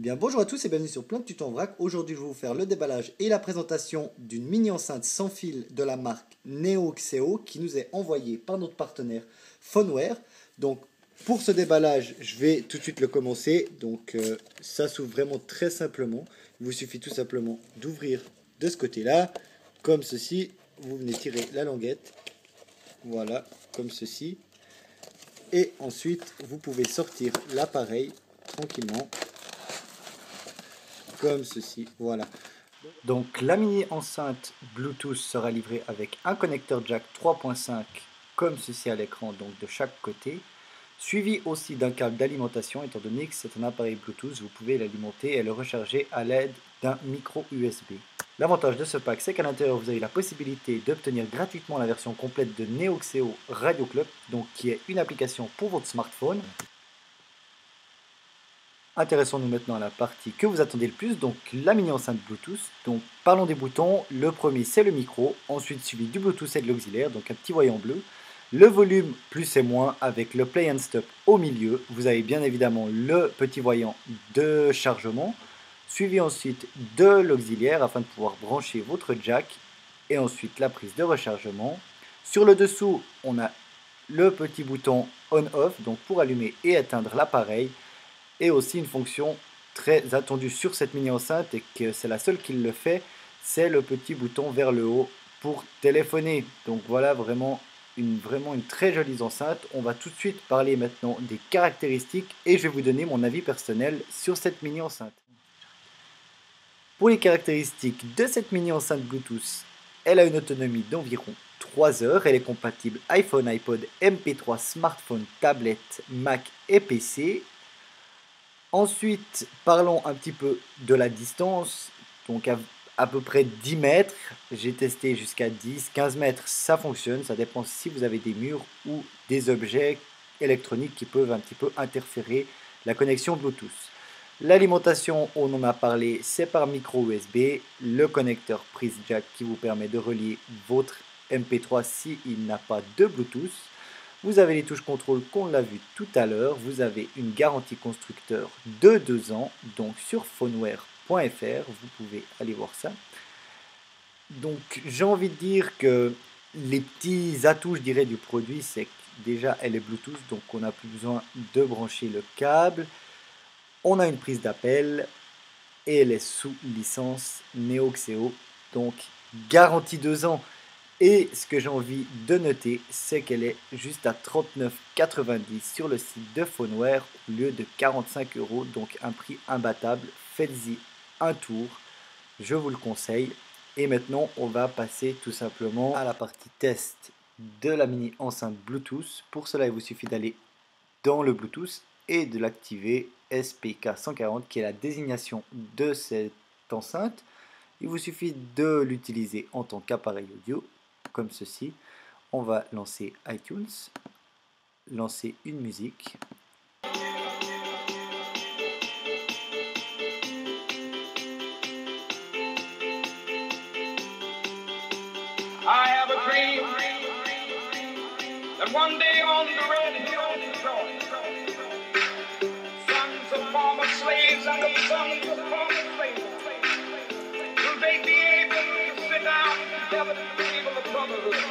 Bien, bonjour à tous et bienvenue sur Plein de Tutos en Vrac. Aujourd'hui, je vais vous faire le déballage et la présentation d'une mini enceinte sans fil de la marque Neoxeo qui nous est envoyée par notre partenaire Phoneware. Donc, pour ce déballage, je vais tout de suite le commencer. Donc, ça s'ouvre vraiment très simplement. Il vous suffit tout simplement d'ouvrir de ce côté-là, comme ceci. Vous venez tirer la languette, voilà, comme ceci. Et ensuite, vous pouvez sortir l'appareil tranquillement. Comme ceci, voilà. Donc la mini enceinte Bluetooth sera livrée avec un connecteur jack 3.5 comme ceci à l'écran, donc de chaque côté, suivi aussi d'un câble d'alimentation. Étant donné que c'est un appareil Bluetooth, vous pouvez l'alimenter et le recharger à l'aide d'un micro USB. L'avantage de ce pack, c'est qu'à l'intérieur vous avez la possibilité d'obtenir gratuitement la version complète de Neoxeo Radio Club, donc qui est une application pour votre smartphone. Intéressons-nous maintenant à la partie que vous attendez le plus, donc la mini enceinte Bluetooth. Donc parlons des boutons. Le premier c'est le micro, ensuite suivi du Bluetooth et de l'auxiliaire, donc un petit voyant bleu. Le volume plus et moins avec le play and stop au milieu. Vous avez bien évidemment le petit voyant de chargement, suivi ensuite de l'auxiliaire afin de pouvoir brancher votre jack et ensuite la prise de rechargement. Sur le dessous, on a le petit bouton on-off, donc pour allumer et éteindre l'appareil. Et aussi une fonction très attendue sur cette mini enceinte et que c'est la seule qui le fait, c'est le petit bouton vers le haut pour téléphoner. Donc voilà vraiment une très jolie enceinte. On va tout de suite parler maintenant des caractéristiques et je vais vous donner mon avis personnel sur cette mini enceinte. Pour les caractéristiques de cette mini enceinte Bluetooth, elle a une autonomie d'environ 3 heures. Elle est compatible iPhone, iPod, MP3, smartphone, tablette, Mac et PC. Ensuite, parlons un petit peu de la distance, donc à peu près 10 mètres, j'ai testé jusqu'à 10, 15 mètres, ça fonctionne, ça dépend si vous avez des murs ou des objets électroniques qui peuvent un petit peu interférer la connexion Bluetooth. L'alimentation, on en a parlé, c'est par micro USB, le connecteur prise jack qui vous permet de relier votre MP3 s'il n'a pas de Bluetooth. Vous avez les touches contrôle qu'on l'a vu tout à l'heure. Vous avez une garantie constructeur de 2 ans. Donc sur phoneware.fr, vous pouvez aller voir ça. Donc j'ai envie de dire que les petits atouts, je dirais, du produit, c'est que déjà elle est Bluetooth. Donc on n'a plus besoin de brancher le câble. On a une prise d'appel. Et elle est sous licence Neoxeo. Donc garantie 2 ans. Et ce que j'ai envie de noter, c'est qu'elle est juste à 39,90 € sur le site de Phoneware au lieu de 45 €, donc un prix imbattable. Faites-y un tour, je vous le conseille. Et maintenant, on va passer tout simplement à la partie test de la mini enceinte Bluetooth. Pour cela, il vous suffit d'aller dans le Bluetooth et de l'activer SPK140, qui est la désignation de cette enceinte. Il vous suffit de l'utiliser en tant qu'appareil audio, comme ceci. On va lancer iTunes, lancer une musique. I have a dream that one day on the red hills of Georgia, sons of former slaves and the sons of former slaves will they be able to sit down together to the table of brotherhood.